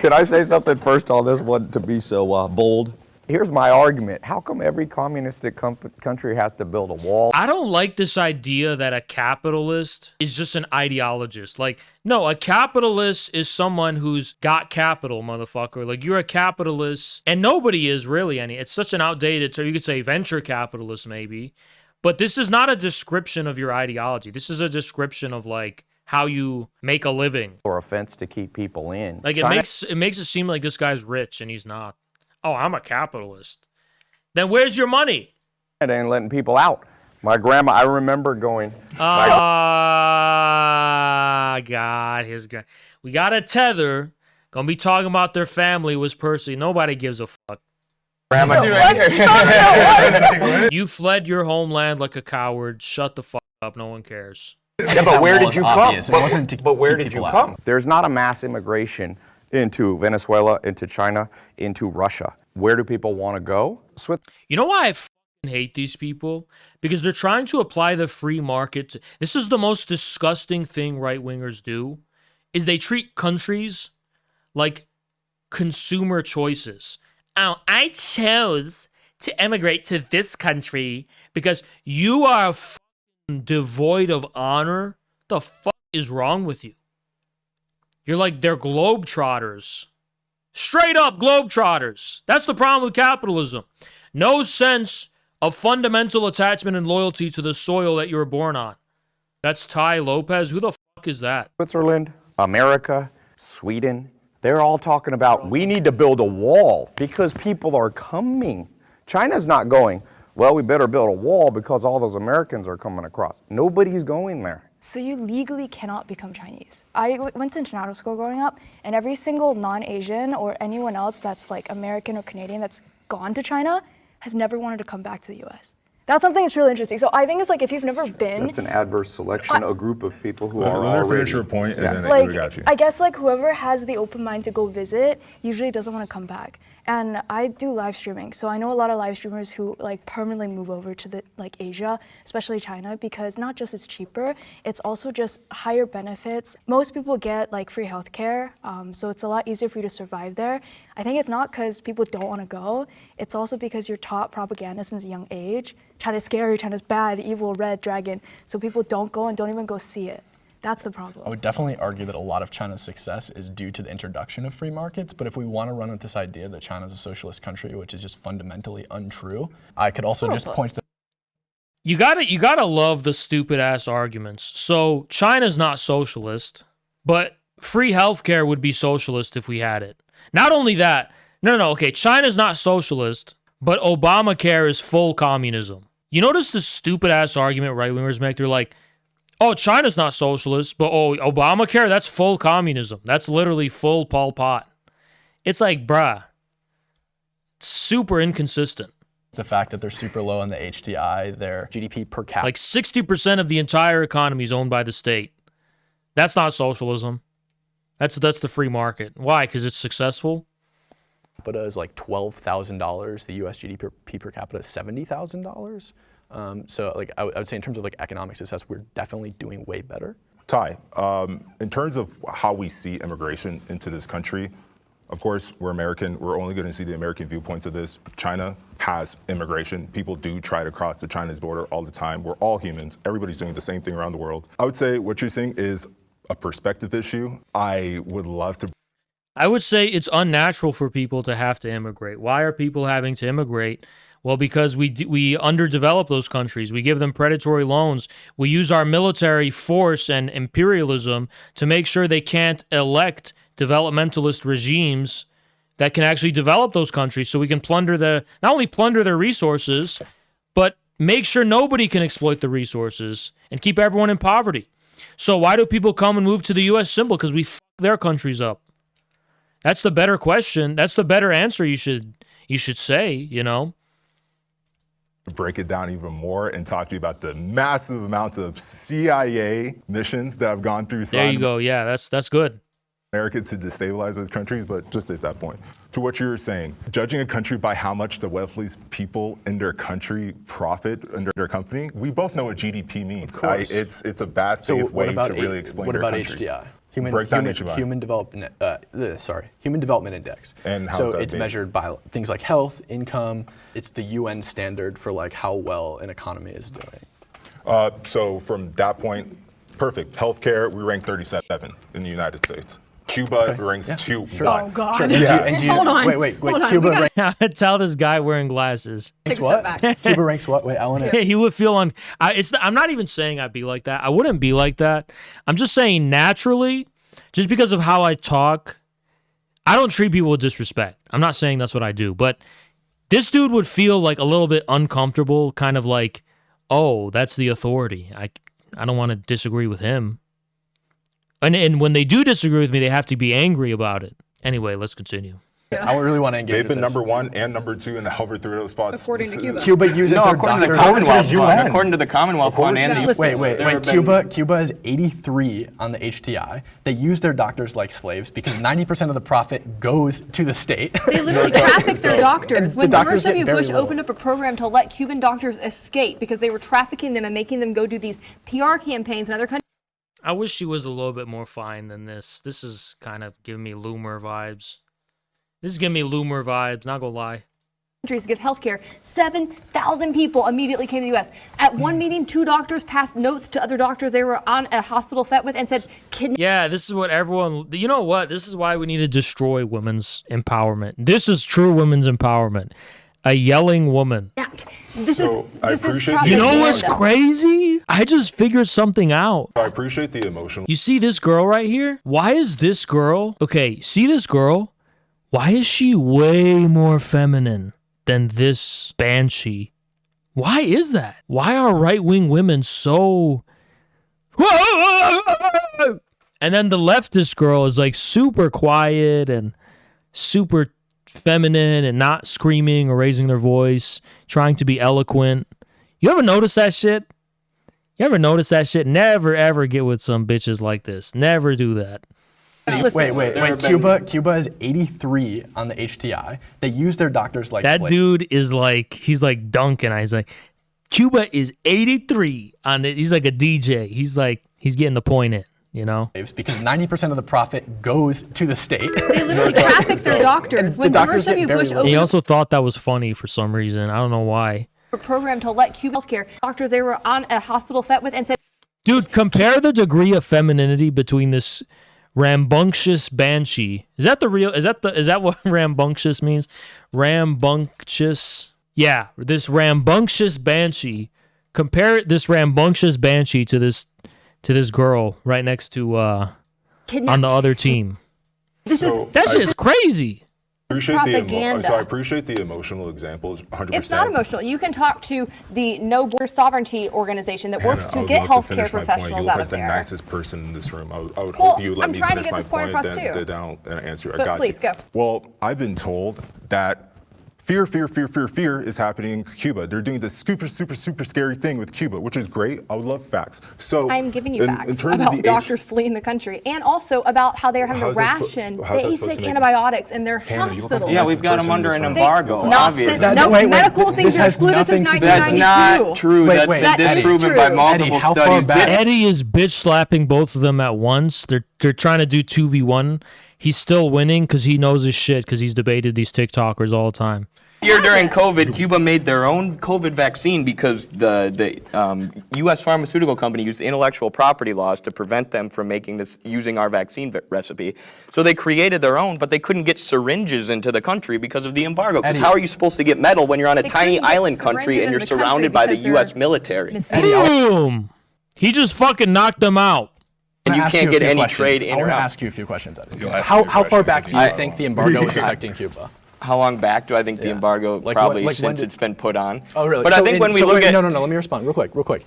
Can I say something first on this one to be so bold? Here's my argument. How come every communistic country has to build a wall? I don't like this idea that a capitalist is just an ideologist. Like, no, a capitalist is someone who's got capital, motherfucker. Like, you're a capitalist, and nobody is really any. It's such an outdated term. You could say venture capitalist, maybe. But this is not a description of your ideology. This is a description of, like, how you make a living. Or offense to keep people in. Like, it makes it seem like this guy's rich, and he's not. Oh, I'm a capitalist. Then where's your money? And ain't letting people out. My grandma, I remember going. God, we got a tether. Gonna be talking about their family was Percy. Nobody gives a fuck. Grandma, you fled your homeland like a coward. Shut the fuck up. No one cares. Yeah, but where did you come? But where did you come? There's not a mass immigration into Venezuela, into China, into Russia. Where do people want to go? You know why I fucking hate these people? Because they're trying to apply the free market. This is the most disgusting thing right-wingers do, is they treat countries like consumer choices. Oh, I chose to emigrate to this country because you are fucking devoid of honor. The fuck is wrong with you? You're like, they're globetrotters. Straight up globetrotters. That's the problem with capitalism. No sense of fundamental attachment and loyalty to the soil that you were born on. That's Tai Lopez. Who the fuck is that? Switzerland, America, Sweden, they're all talking about we need to build a wall because people are coming. China's not going, well, we better build a wall because all those Americans are coming across. Nobody's going there. So you legally cannot become Chinese. I went to international school growing up, and every single non-Asian or anyone else that's like American or Canadian that's gone to China has never wanted to come back to the US. That's something that's really interesting. So I think it's like if you've never been... That's an adverse selection, a group of people who are already... finish your point, and then like, we got you. I guess like whoever has the open mind to go visit usually doesn't want to come back. And I do live streaming, so I know a lot of live streamers who like permanently move over to the like Asia, especially China, because not just it's cheaper, it's also just higher benefits. Most people get like free healthcare, so it's a lot easier for you to survive there. I think it's not because people don't want to go, it's also because you're taught propaganda since a young age. China's scary, China's bad, evil, red dragon, so people don't go and don't even go see it. That's the problem. I would definitely argue that a lot of China's success is due to the introduction of free markets, but if we want to run with this idea that China's a socialist country, which is just fundamentally untrue, I could also just point to... You gotta love the stupid ass arguments. So China's not socialist, but free healthcare would be socialist if we had it. Not only that, okay, China's not socialist, but Obamacare is full communism. You notice the stupid ass argument right-wingers make? They're like, oh, China's not socialist, but oh, Obamacare, that's full communism. That's literally full Pol Pot. It's like, bruh, super inconsistent. The fact that they're super low on the HDI, their GDP per capita. Like 60% of the entire economy is owned by the state. That's not socialism. That's the free market. Why? Because it's successful? But is like $12,000. The US GDP per capita is $70,000. So like I would say in terms of like economic success, we're definitely doing way better. Tai, in terms of how we see immigration into this country, of course, we're American. We're only going to see the American viewpoints of this. China has immigration. People do try to cross to China's border all the time. We're all humans. Everybody's doing the same thing around the world. I would say what you're saying is a perspective issue. I would say it's unnatural for people to have to immigrate. Why are people having to immigrate? Well, because we underdevelop those countries. We give them predatory loans. We use our military force and imperialism to make sure they can't elect developmentalist regimes that can actually develop those countries, so we can not only plunder their resources, but make sure nobody can exploit the resources and keep everyone in poverty. So why do people come and move to the U.S.? Simple, because we fuck their countries up. That's the better question. That's the better answer you should say, you know? Break it down even more and talk to you about the massive amounts of CIA missions that have gone through. There you go. Yeah, that's good. America to destabilize those countries, but just at that point. To what you were saying, judging a country by how much the wealthiest people in their country profit under their company, we both know what GDP means. It's a bad faith way to really explain their country. What about HDI? Break down Ichiban. Human development. Human Development Index. And how's so that it's being? measured by things like health, income. It's the UN standard for like how well an economy is doing. So from that point, perfect. Healthcare, we rank 37 in the United States. Cuba ranks 2. Sure. One. Oh, God. Sure. Yeah. And do you, Hold on. Wait. Hold on. Cuba We gotta- ranks Tell this guy wearing glasses. Take a step what? back. Cuba ranks what? Wait, Ellen. He would feel on. I'm not even saying I'd be like that. I wouldn't be like that. I'm just saying naturally, just because of how I talk, I don't treat people with disrespect. I'm not saying that's what I do, but this dude would feel like a little bit uncomfortable, kind of like, oh, that's the authority. I don't want to disagree with him. And when they do disagree with me, they have to be angry about it. Anyway, let's continue. I really want to engage They've with been this. number 1 and number 2 in the hover through those spots. According to Cuba. Cuba uses No, their according to the doctors. Commonwealth the Fund. UN. According to the Commonwealth Fund and the Listen. Wait. Cuba is 83 on the HTI. They use their doctors like slaves because 90% of the profit goes to the state. They literally trafficked their doctors. When doctors George W. get very Bush little. opened up a program to let Cuban doctors escape because they were trafficking them and making them go do these PR campaigns in other countries. I wish she was a little bit more fine than this. This is kind of giving me Loomer vibes. This is giving me Loomer vibes, not gonna lie. To give health care. 7,000 people immediately came to the U.S. At one meeting, 2 doctors passed notes to other doctors they were on a hospital set with and said, Yeah, this is what everyone. You know what? This is why we need to destroy women's empowerment. This is true women's empowerment. A yelling woman. This So, I is appreciate propaganda. You know what's crazy? I just figured something out. I appreciate the emotional. You see this girl right here? Why is this girl? Okay, see this girl? Why is she way more feminine than this banshee? Why is that? Why are right-wing women so... And then the leftist girl is like super quiet and super feminine and not screaming or raising their voice, trying to be eloquent. You ever notice that shit? You ever notice that shit? Never ever get with some bitches like this. Never do that. Listen. Cuba is 83 on the HTI. They use their doctors like That slaves. dude is like, he's like Duncan. He's like, Cuba is 83 on it. He's like a DJ. He's like, he's getting the point in, you know? Because 90% of the profit goes to the state. They literally trafficked their doctors. When doctors George get W. very Bush little. He opened also thought that was funny for some reason. I don't know why. up a program to let Cuban healthcare doctors they were on a hospital set with and said, Dude, compare the degree of femininity between this rambunctious banshee. Is that what rambunctious means? Rambunctious. Yeah, this rambunctious banshee. Compare this rambunctious banshee to this girl right next to on the other team. That shit is crazy. propaganda. So I appreciate the emotional examples, 100%. It's not emotional. You can talk to the No Border Sovereignty organization that works Hannah, I to would get love to healthcare finish my point. professionals You out look of like the there. nicest person in this room. I would Well, hope you let I'm me trying to finish get my this point point, across, then too. down and answer. I But got please, you. go. Well, I've been told that fear is happening in Cuba. They're doing this super scary thing with Cuba, which is great. I would love facts. So I'm giving you in facts terms of about the doctors fleeing the country and also about how they're having to How's that ration how's that supposed basic to make it- antibiotics in their Hannah, you look like the hospitals. Yeah, we've nicest got person them under in an this room. embargo, Not obviously. since, no, wait, medical this things are has excluded since nothing to do- That's 1992. not true. Wait, That's wait. been That is disproven true. by Eddie, multiple how far studies. back- Eddie is bitch slapping both of them at once. They're trying to do 2v1. He's still winning because he knows his shit because he's debated these TikTokers all the time. Year during COVID, Cuba made their own COVID vaccine because the U.S. pharmaceutical company used intellectual property laws to prevent them from using our vaccine recipe. So they created their own, but they couldn't get syringes into the country because of the embargo. Because Eddie. how are you supposed to get metal when you're on a They tiny couldn't get island country syringes and you're into the country surrounded by the because U.S. they're military? Eddie, I Boom! He just fucking knocked them out. And you wanna ask can't a get few any questions. trade I in want or to out. ask you a few questions, Eddie. You'll ask How me a far question back do because you you think know. the embargo is affecting Cuba? How long back do I think the Yeah. embargo? Like Probably when since did- it's been put on. Oh, really? But I think when we look at No, let me respond real quick.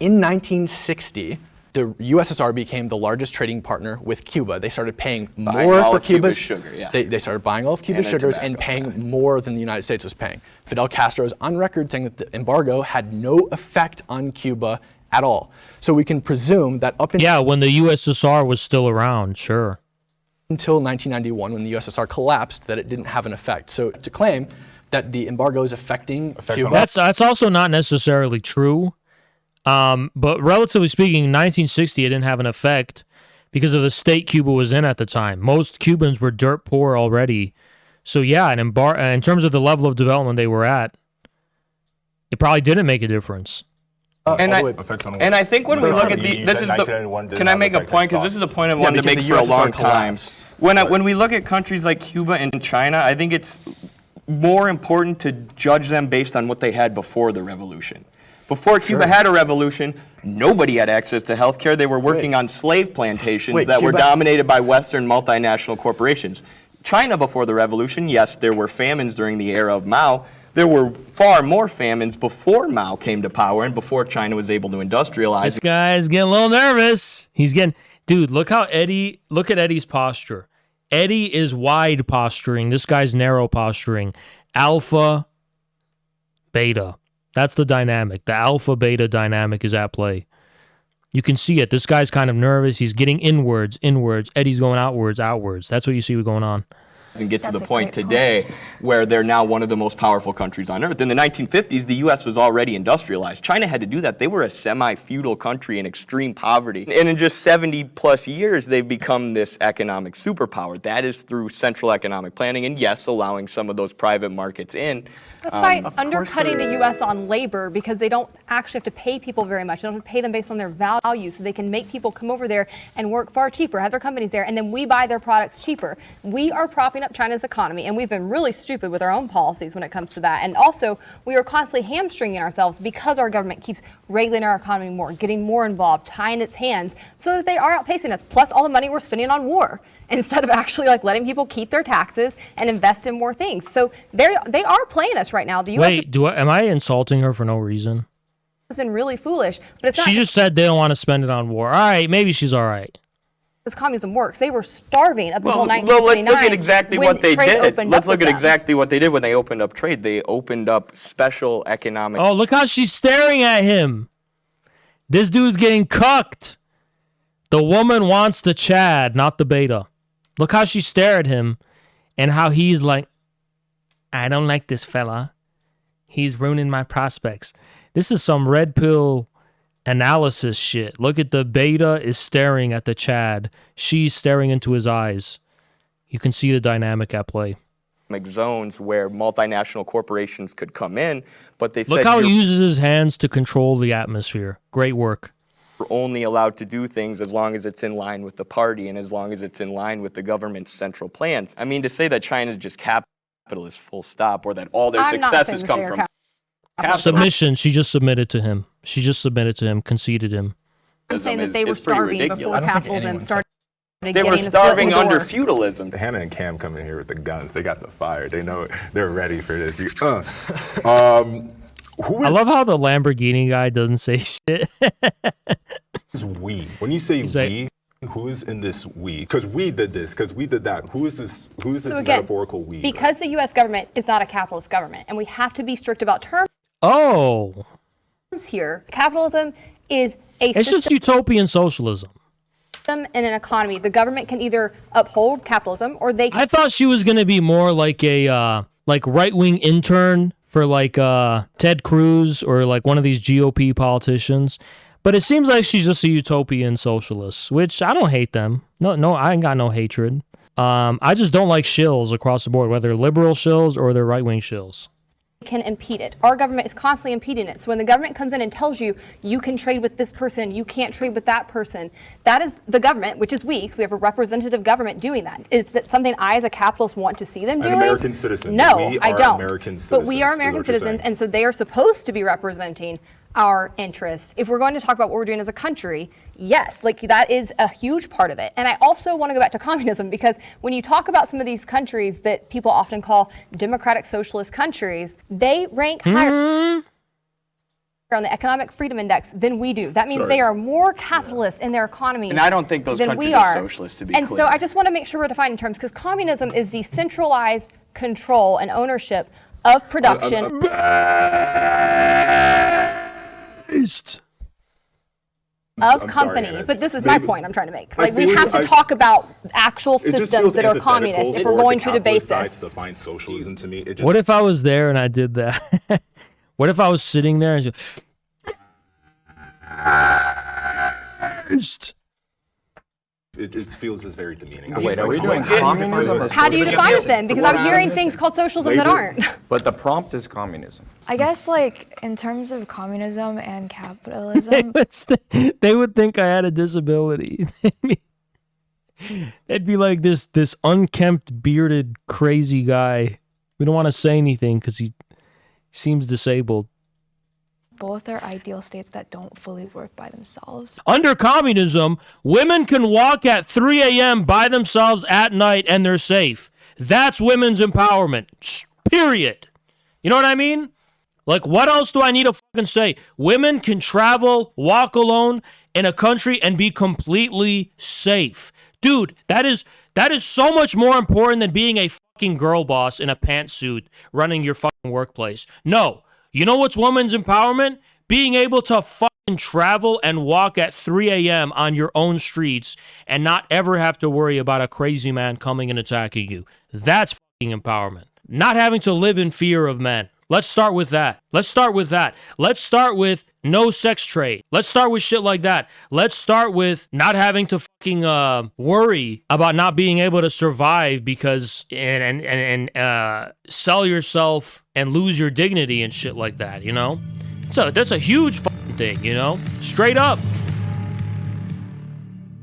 In 1960, the USSR became the largest trading partner with Cuba. They started paying Buying more all for of Cuba's Cuba's sugar, yeah. They started buying all of Cuba's And their sugars tobacco, and paying yeah. more than the United States was paying. Fidel Castro is on record saying that the embargo had no effect on Cuba at all. So we can presume that up Yeah, when the USSR was still around, sure. until 1991, when the USSR collapsed, that it didn't have an effect. So to claim that the embargo is affecting Cuba, That's also not necessarily true. But relatively speaking, in 1960, it didn't have an effect because of the state Cuba was in at the time. Most Cubans were dirt poor already. So yeah, and in terms of the level of development they were at, it probably didn't make a difference. And Effect on what? I think when we look at You this said is 1991 the, did can I not make a affect point? Because stock. this is a point I wanted to because make the for a long USSR time. collapsed. When we look at countries like Cuba and China, I think it's more important to judge them based on what they had before the revolution. Before Cuba had a revolution, nobody had access to health care. They were working on slave plantations that were Cuba- dominated by Western multinational corporations. China before the revolution, yes, there were famines during the era of Mao. There were far more famines before Mao came to power and before China was able to industrialize. This guy's getting a little nervous. Dude, look at Eddie's posture. Eddie is wide posturing. This guy's narrow posturing. Alpha, beta. That's the dynamic. The alpha beta dynamic is at play. You can see it. This guy's kind of nervous. He's getting inwards. Eddie's going outwards. That's what you see going on. And get to That's the a point great today where they're now one of the most powerful countries on earth. In the 1950s, the U.S. was already industrialized. China had to do that. They were a semi-feudal country in extreme poverty. And in just 70 plus years, they've become this economic superpower. That is through central economic planning and, yes, allowing some of those private markets in. That's by undercutting the U.S. on labor because they don't actually have to pay people very much. They don't have to pay them based on their value, so they can make people come over there and work far cheaper, have their companies there, and then we buy their products cheaper. We are propping up China's economy, and we've been really stupid with our own policies when it comes to that. And also, we are constantly hamstringing ourselves because our government keeps regulating our economy more, getting more involved, tying its hands, so that they are outpacing us, plus all the money we're spending on war, instead of actually letting people keep their taxes and invest in more things. So they are playing us right now. The U.S. Wait, am I insulting her for no reason? has been really foolish, but it's not. She just said they don't want to spend it on war. All right, maybe she's all right. As communism works, they were starving up until Well, 1929. let's look at exactly when what they trade did. opened Let's up look with at them. exactly what they did when they opened up trade. They opened up special economic. Oh, look how she's staring at him. This dude's getting cucked. The woman wants the Chad, not the beta. Look how she stared at him and how he's like, I don't like this fella. He's ruining my prospects. This is some red pill analysis shit. Look at the beta is staring at the Chad. She's staring into his eyes. You can see the dynamic at play. Zones where multinational corporations could come in, but they said Look how you're he uses his hands to control the atmosphere. Great work. only allowed to do things as long as it's in line with the party and as long as it's in line with the government's central plans. I mean, to say that China's just capitalist, full stop, or that all their I'm not successes saying come they are from capitalist. Submission. She just submitted to him. Conceded him. I'm saying that they were is pretty starving ridiculous. before I don't think capitalism anyone said started. They getting were the foot in starving the under door. feudalism. Hannah and Cam come in here with the guns. They got the fire. They know it. They're ready for this. Who I love how the Lamborghini guy doesn't say shit. is we? When you say He's like- we, who's in this we? Because we did this. Because we did that. Who is this? Who is this So again, metaphorical we? because the U.S. government is not a capitalist government, and we have to be strict about terms Oh, here. Capitalism is a it's just utopian socialism. system and an economy. The government can either uphold capitalism or they can I thought she was gonna be more like a right-wing intern for Ted Cruz or like one of these GOP politicians. But it seems like she's just a utopian socialist, which I don't hate them. No, I ain't got no hatred. I just don't like shills across the board, whether liberal shills or they're right-wing shills. can impede it. Our government is constantly impeding it. So when the government comes in and tells you, you can trade with this person, you can't trade with that person, that is the government, which is we, 'cause we have a representative government doing that. Is that something I as a capitalist want to see them doing? American citizen. No, We I are don't. American But we citizens, are is what American you're citizens, saying. and so they are supposed to be representing our interests. If we're going to talk about what we're doing as a country, yes, that is a huge part of it. And I also want to go back to communism, because when you talk about some of these countries that people often call democratic socialist countries, they rank higher on the economic freedom index than we do. That means Sorry. they are more capitalist in their economy And I don't think those than countries we are are socialist, to be and clear. so I just want to make sure we're defining terms, because communism is the centralized control and ownership of production. I'm Of sorry, companies, Hannah. but this is my They- point I'm trying to make. I We feel- have to I- talk about actual It just systems feels that are antithetical communist if for we're the going to debate capitalist side this. to define socialism to me. It just, What if I was there and I did that? What if I was sitting there and just... It feels as very demeaning. Wait, are we doing communism? or How do you define it then? Because I'm hearing things called socialism that aren't. But the prompt is communism. I guess like in terms of communism and capitalism, They would think I had a disability. They'd be like this unkempt, bearded, crazy guy. We don't want to say anything because he seems disabled. both are ideal states that don't fully work by themselves. Under communism, women can walk at 3 a.m. by themselves at night and they're safe. That's women's empowerment. Period. You know what I mean? Like, what else do I need to fucking say? Women can travel, walk alone in a country and be completely safe. Dude, that is so much more important than being a fucking girl boss in a pantsuit running your fucking workplace. No. You know what's women's empowerment? Being able to fucking travel and walk at 3 a.m. on your own streets and not ever have to worry about a crazy man coming and attacking you. That's fucking empowerment. Not having to live in fear of men. Let's start with that. Let's start with no sex trade. Let's start with shit like that. Let's start with not having to fucking worry about not being able to survive because and sell yourself and lose your dignity and shit like that, you know? So that's a huge fucking thing, you know? Straight up.